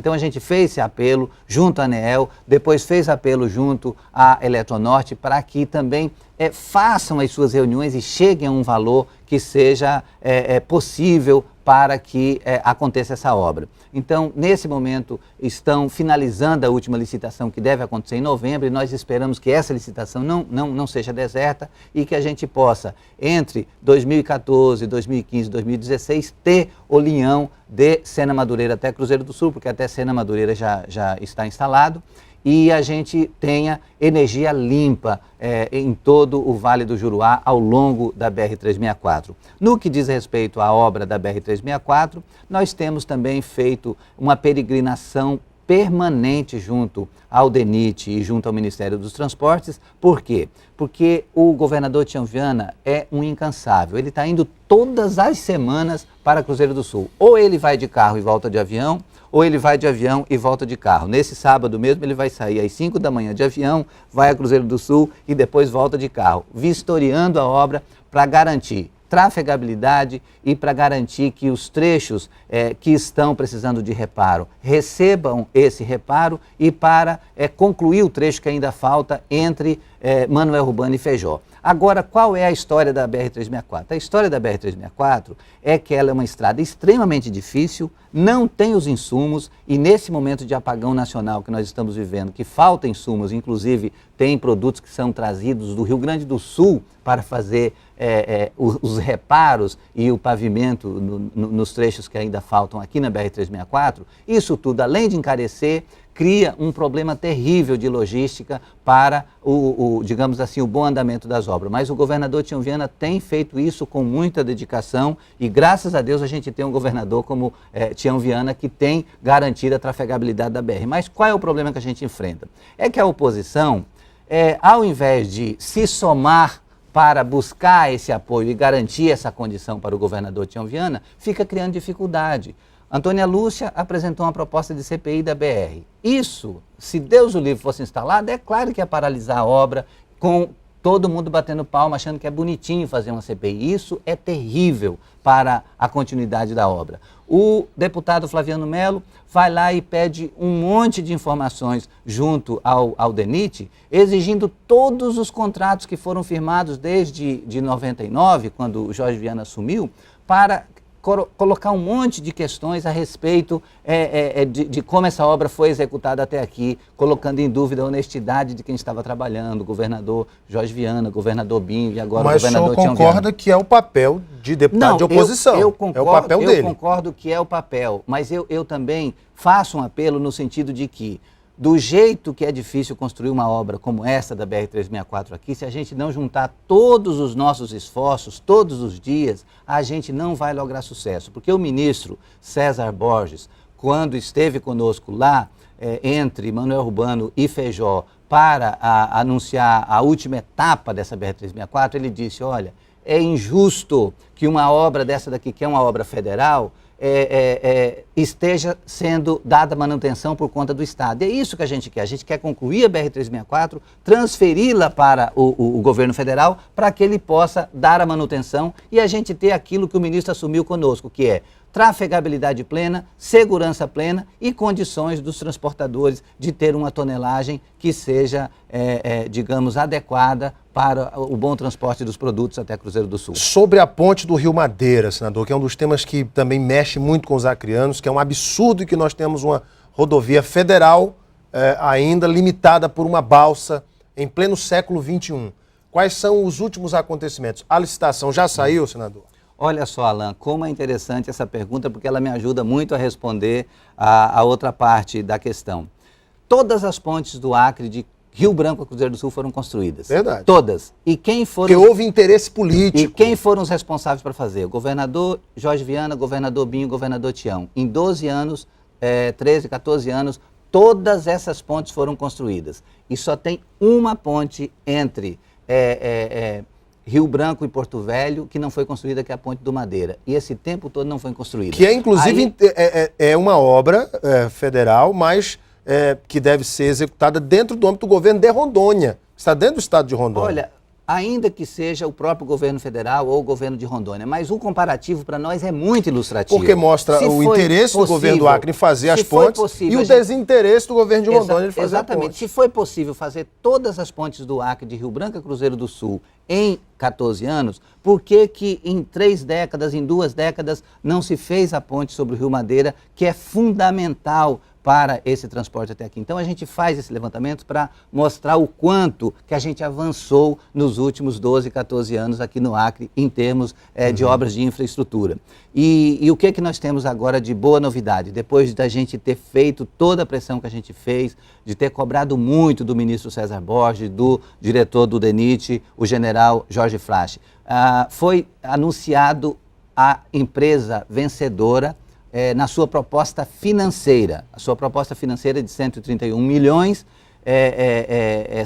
Então a gente fez esse apelo junto à ANEEL, depois fez apelo junto à Eletronorte para que também façam as suas reuniões e cheguem a um valor que seja possível para que aconteça essa obra. Então, nesse momento, estão finalizando a última licitação que deve acontecer em novembro e nós esperamos que essa licitação não seja deserta e que a gente possa, entre 2014, 2015 e 2016, ter o linhão de Sena Madureira até Cruzeiro do Sul, porque até Sena Madureira já está instalado, e a gente tenha energia limpa em todo o Vale do Juruá ao longo da BR-364. No que diz respeito à obra da BR-364, nós temos também feito uma peregrinação permanente junto ao DENIT e junto ao Ministério dos Transportes. Por quê? Porque o governador Tião Viana é um incansável. Ele está indo todas as semanas para Cruzeiro do Sul. Ou ele vai de carro e volta de avião, ou ele vai de avião e volta de carro. Nesse sábado mesmo ele vai sair às 5 da manhã de avião, vai a Cruzeiro do Sul e depois volta de carro, vistoriando a obra para garantir trafegabilidade e para garantir que os trechos que estão precisando de reparo recebam esse reparo e para concluir o trecho que ainda falta entre Manoel Urbano e Feijó. Agora, qual é a história da BR-364? A história da BR-364 é que ela é uma estrada extremamente difícil, não tem os insumos e nesse momento de apagão nacional que nós estamos vivendo, que falta insumos, inclusive tem produtos que são trazidos do Rio Grande do Sul para fazer os reparos e o pavimento nos trechos que ainda faltam aqui na BR-364, isso tudo, além de encarecer, cria um problema terrível de logística para digamos assim, o bom andamento das obras. Mas o governador Tião Viana tem feito isso com muita dedicação e graças a Deus a gente tem um governador como Tião Viana que tem garantido a trafegabilidade da BR. Mas qual é o problema que a gente enfrenta? É que a oposição, ao invés de se somar para buscar esse apoio e garantir essa condição para o governador Tião Viana, fica criando dificuldade. Antônia Lúcia apresentou uma proposta de CPI da BR. Isso, se Deus o livre fosse instalado, é claro que ia paralisar a obra, com todo mundo batendo palma, achando que é bonitinho fazer uma CPI. Isso é terrível para a continuidade da obra. O deputado Flaviano Melo vai lá e pede um monte de informações junto ao DENIT, exigindo todos os contratos que foram firmados desde 99, quando o Jorge Viana assumiu, para colocar um monte de questões a respeito de como essa obra foi executada até aqui, colocando em dúvida a honestidade de quem estava trabalhando, o governador Jorge Viana, o governador Binho e agora o governador Tião Viana. Mas o senhor concorda que é o papel de deputado de oposição? Eu concordo, é o papel dele. Eu concordo que é o papel, mas eu também faço um apelo no sentido de que, do jeito que é difícil construir uma obra como essa da BR-364 aqui, se a gente não juntar todos os nossos esforços, todos os dias, a gente não vai lograr sucesso. Porque o ministro César Borges, quando esteve conosco lá, entre Manoel Urbano e Feijó, para anunciar a última etapa dessa BR-364, ele disse, olha, é injusto que uma obra dessa daqui, que é uma obra federal, esteja sendo dada manutenção por conta do Estado. E é isso que a gente quer concluir a BR-364, transferi-la para o governo federal, para que ele possa dar a manutenção e a gente ter aquilo que o ministro assumiu conosco, que é trafegabilidade plena, segurança plena e condições dos transportadores de ter uma tonelagem que seja, digamos, adequada para o bom transporte dos produtos até Cruzeiro do Sul. Sobre a ponte do Rio Madeira, senador, que é um dos temas que também mexe muito com os acrianos, que é um absurdo que nós temos uma rodovia federal ainda limitada por uma balsa em pleno século XXI. Quais são os últimos acontecimentos? A licitação já saiu, senador? Olha só, Alan, como é interessante essa pergunta, porque ela me ajuda muito a responder a outra parte da questão. Todas as pontes do Acre, de Rio Branco a Cruzeiro do Sul, foram construídas. Verdade. Todas. E quem foram... Porque houve interesse político. E quem foram os responsáveis para fazer? O governador Jorge Viana, governador Binho, governador Tião. Em 12 anos, 13, 14 anos, todas essas pontes foram construídas. E só tem uma ponte entre... Rio Branco e Porto Velho, que não foi construída, que é a Ponte do Madeira. E esse tempo todo não foi construída. Que é, inclusive, uma obra federal, mas que deve ser executada dentro do âmbito do governo de Rondônia. Está dentro do estado de Rondônia. Olha, ainda que seja o próprio governo federal ou o governo de Rondônia. Mas o comparativo para nós é muito ilustrativo. Porque mostra o interesse do governo do Acre em fazer as pontes e o desinteresse do governo de Rondônia de fazer as pontes. Exatamente. Se foi possível fazer todas as pontes do Acre, de Rio Branco a Cruzeiro do Sul, em 14 anos, por que em 3 décadas, em 2 décadas, não se fez a ponte sobre o Rio Madeira, que é fundamental para esse transporte até aqui? Então a gente faz esse levantamento para mostrar o quanto que a gente avançou nos últimos 12, 14 anos aqui no Acre em termos de obras de infraestrutura. E o que nós temos agora de boa novidade? Depois da gente ter feito toda a pressão que a gente fez, de ter cobrado muito do ministro César Borges, do diretor do DENIT, o general Jorge Flasch, foi anunciado a empresa vencedora na sua proposta financeira. A sua proposta financeira de 131 milhões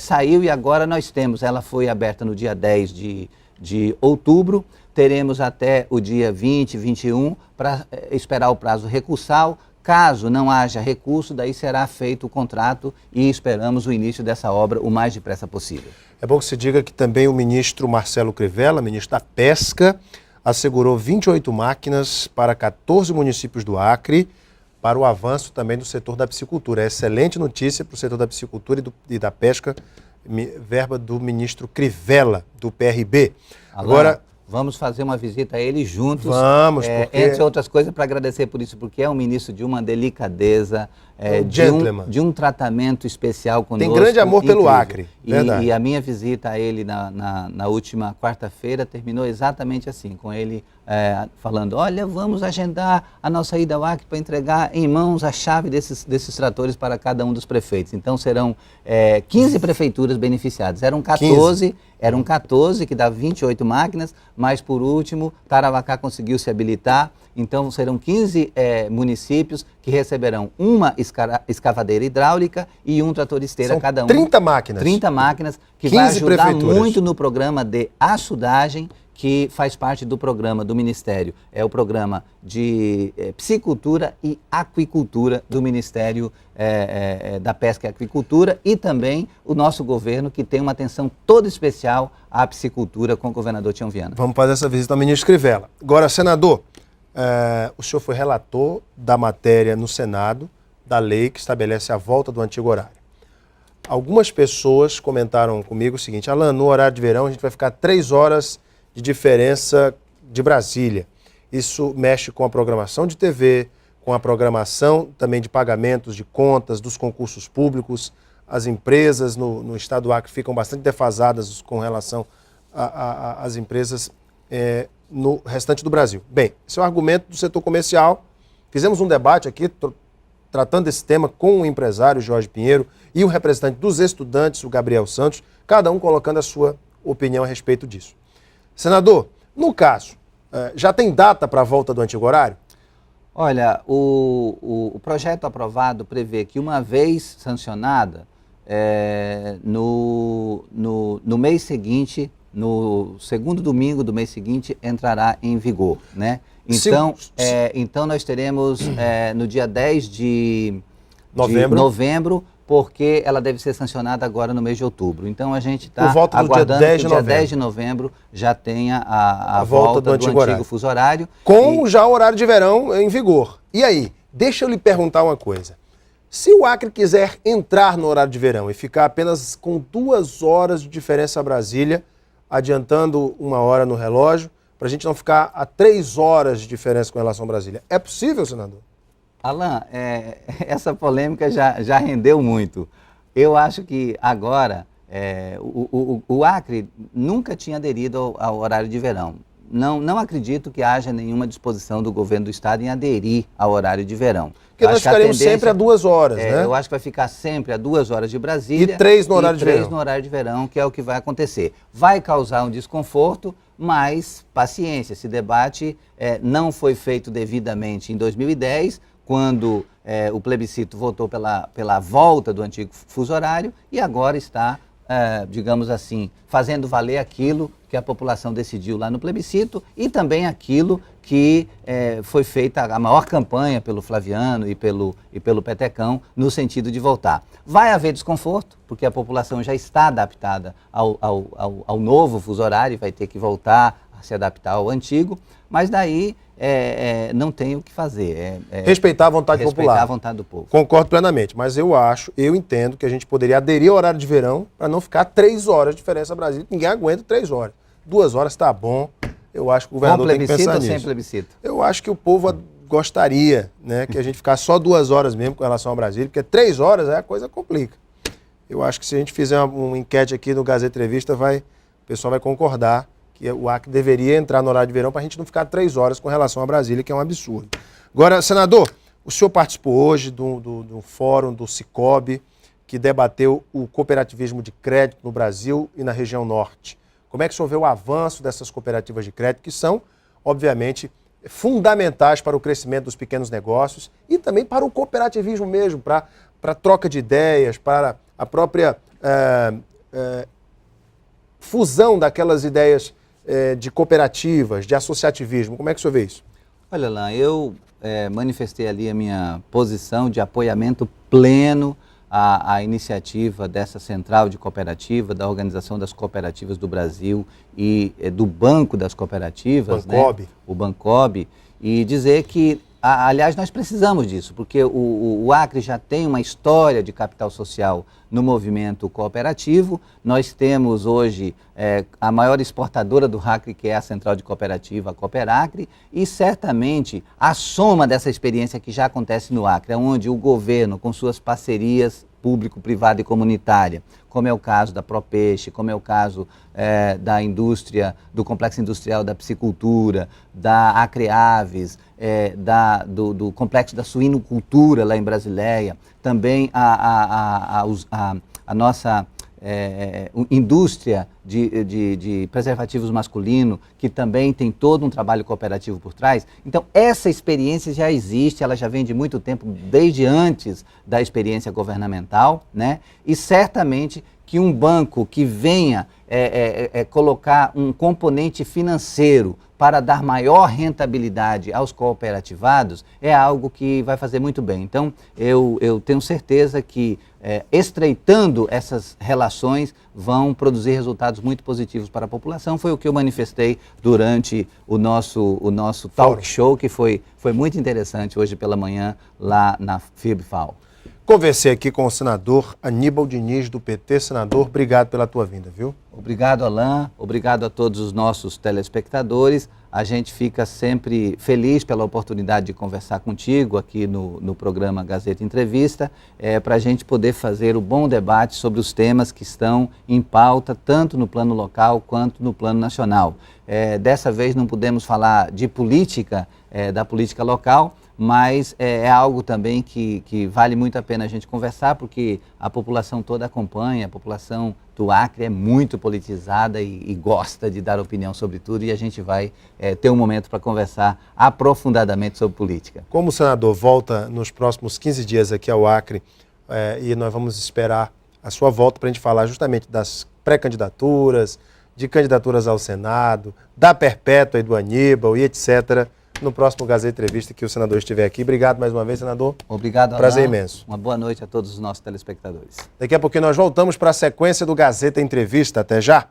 saiu e agora nós temos, ela foi aberta no dia 10 de outubro, teremos até o dia 20, 21 para esperar o prazo recursal. Caso não haja recurso, daí será feito o contrato e esperamos o início dessa obra o mais depressa possível. É bom que se diga que também o ministro Marcelo Crivella, ministro da Pesca, assegurou 28 máquinas para 14 municípios do Acre, para o avanço também do setor da piscicultura. É excelente notícia para o setor da piscicultura e da pesca, verba do ministro Crivella, do PRB. Agora, vamos fazer uma visita a ele juntos. Vamos, porque... Entre outras coisas, para agradecer por isso, porque é um ministro de uma delicadeza, de um tratamento especial conosco. Tem grande amor pelo Acre, verdade. E a minha visita a ele na última quarta-feira terminou exatamente assim, com ele falando, olha, vamos agendar a nossa ida ao Acre para entregar em mãos a chave desses tratores para cada um dos prefeitos. Então serão 15 prefeituras beneficiadas. Eram 14, que dá 28 máquinas, mas por último, Tarauacá conseguiu se habilitar. Então serão 15 municípios que receberão uma escavadeira hidráulica e um trator esteira cada um. 30 máquinas. 30 máquinas, que vai ajudar muito no programa de açudagem, que faz parte do programa do Ministério. É o programa de piscicultura e aquicultura do Ministério da Pesca e Aquicultura, e também o nosso governo, que tem uma atenção toda especial à piscicultura com o governador Tião Viana. Vamos fazer essa visita ao ministro Crivella. Agora, senador, o senhor foi relator da matéria no Senado, da lei que estabelece a volta do antigo horário. Algumas pessoas comentaram comigo o seguinte: Alan, no horário de verão a gente vai ficar 3 horas de diferença de Brasília. Isso mexe com a programação de TV, com a programação também de pagamentos de contas, dos concursos públicos. As empresas no estado do Acre ficam bastante defasadas com relação às empresas no restante do Brasil. Bem, esse é o argumento do setor comercial. Fizemos um debate aqui tratando desse tema com o empresário Jorge Pinheiro e o representante dos estudantes, o Gabriel Santos, cada um colocando a sua opinião a respeito disso. Senador, no caso, já tem data para a volta do antigo horário? Olha, o projeto aprovado prevê que, uma vez sancionada, no mês seguinte, no segundo domingo do mês seguinte, entrará em vigor, né? Então, então nós teremos no dia 10 de novembro, porque ela deve ser sancionada agora no mês de outubro. Então a gente está aguardando que o dia 10 de novembro já tenha a volta do antigo fuso horário. Com já o horário de verão em vigor. E aí, deixa eu lhe perguntar uma coisa. Se o Acre quiser entrar no horário de verão e ficar apenas com 2 horas de diferença a Brasília, adiantando 1 hora no relógio, para a gente não ficar a 3 horas de diferença com relação a Brasília, é possível, senador? Alan, essa polêmica já rendeu muito. Eu acho que agora o Acre nunca tinha aderido ao horário de verão. Não acredito que haja nenhuma disposição do governo do estado em aderir ao horário de verão. Porque nós ficaremos sempre a 2 horas, né? Eu acho que vai ficar sempre a 2 horas de Brasília. E 3 no horário de verão. 3 no horário de verão, que é o que vai acontecer. Vai causar um desconforto, mas paciência. Esse debate não foi feito devidamente em 2010, quando o plebiscito votou pela volta do antigo fuso horário, e agora está digamos assim, fazendo valer aquilo que a população decidiu lá no plebiscito e também aquilo que foi feita a maior campanha pelo Flaviano e pelo Petecão no sentido de voltar. Vai haver desconforto, porque a população já está adaptada ao novo fuso horário, vai ter que voltar a se adaptar ao antigo, mas daí não tem o que fazer. Respeitar a vontade popular. Respeitar a vontade do povo. Concordo plenamente, mas eu entendo que a gente poderia aderir ao horário de verão para não ficar 3 horas de diferença Brasília. Ninguém aguenta 3 horas. 2 horas está bom. Eu acho que o governador tem que pensar nisso. Com plebiscito ou sem plebiscito? Eu acho que o povo gostaria, né, que a gente ficasse só 2 horas mesmo com relação a Brasília, porque 3 horas a coisa complica. Eu acho que se a gente fizer uma enquete aqui no Gazeta Entrevista, o pessoal vai concordar que o Acre deveria entrar no horário de verão para a gente não ficar 3 horas com relação a Brasília, que é um absurdo. Agora, senador, o senhor participou hoje do fórum do Sicob, que debateu o cooperativismo de crédito no Brasil e na região norte. Como é que o senhor vê o avanço dessas cooperativas de crédito, que são, obviamente, fundamentais para o crescimento dos pequenos negócios e também para o cooperativismo mesmo, para a troca de ideias, para a própria fusão daquelas ideias de cooperativas, de associativismo. Como é que o senhor vê isso? Olha, Alain, eu manifestei ali a minha posição de apoiamento pleno à iniciativa dessa central de cooperativa, da Organização das Cooperativas do Brasil e do Banco das Cooperativas, Bancob. Né? O Bancob, e dizer que, aliás, nós precisamos disso, porque o Acre já tem uma história de capital social no movimento cooperativo. Nós temos hoje a maior exportadora do Acre, que é a Central de Cooperativa, a Cooperacre, e certamente a soma dessa experiência que já acontece no Acre, onde o governo, com suas parcerias público, privada e comunitária, como é o caso da Propeixe, como é o caso da indústria, do complexo industrial da piscicultura, da Acreaves, do complexo da suinocultura lá em Brasileia, também a nossa indústria de preservativos masculino, que também tem todo um trabalho cooperativo por trás. Então, essa experiência já existe, ela já vem de muito tempo, desde antes da experiência governamental, né? E certamente que um banco que venha colocar um componente financeiro para dar maior rentabilidade aos cooperativados é algo que vai fazer muito bem. Então, eu tenho certeza que estreitando essas relações vão produzir resultados muito positivos para a população. Foi o que eu manifestei durante o nosso talk show, que foi muito interessante hoje pela manhã lá na FIBFAL. Conversei aqui com o senador Aníbal Diniz, do PT. Senador, obrigado pela tua vinda, viu? Obrigado, Alain. Obrigado a todos os nossos telespectadores. A gente fica sempre feliz pela oportunidade de conversar contigo aqui no programa Gazeta Entrevista, para a gente poder fazer o bom debate sobre os temas que estão em pauta, tanto no plano local quanto no plano nacional. Dessa vez não pudemos falar de política, da política local, mas é algo também que vale muito a pena a gente conversar, porque a população toda acompanha, a população do Acre é muito politizada e gosta de dar opinião sobre tudo, e a gente vai ter um momento para conversar aprofundadamente sobre política. Como o senador volta nos próximos 15 dias aqui ao Acre, e nós vamos esperar a sua volta para a gente falar justamente das pré-candidaturas, de candidaturas ao Senado, da perpétua e do Aníbal e etc., no próximo Gazeta Entrevista que o senador estiver aqui. Obrigado mais uma vez, senador. Obrigado, prazer Alain. Imenso. Uma boa noite a todos os nossos telespectadores. Daqui a pouquinho nós voltamos para a sequência do Gazeta Entrevista. Até já.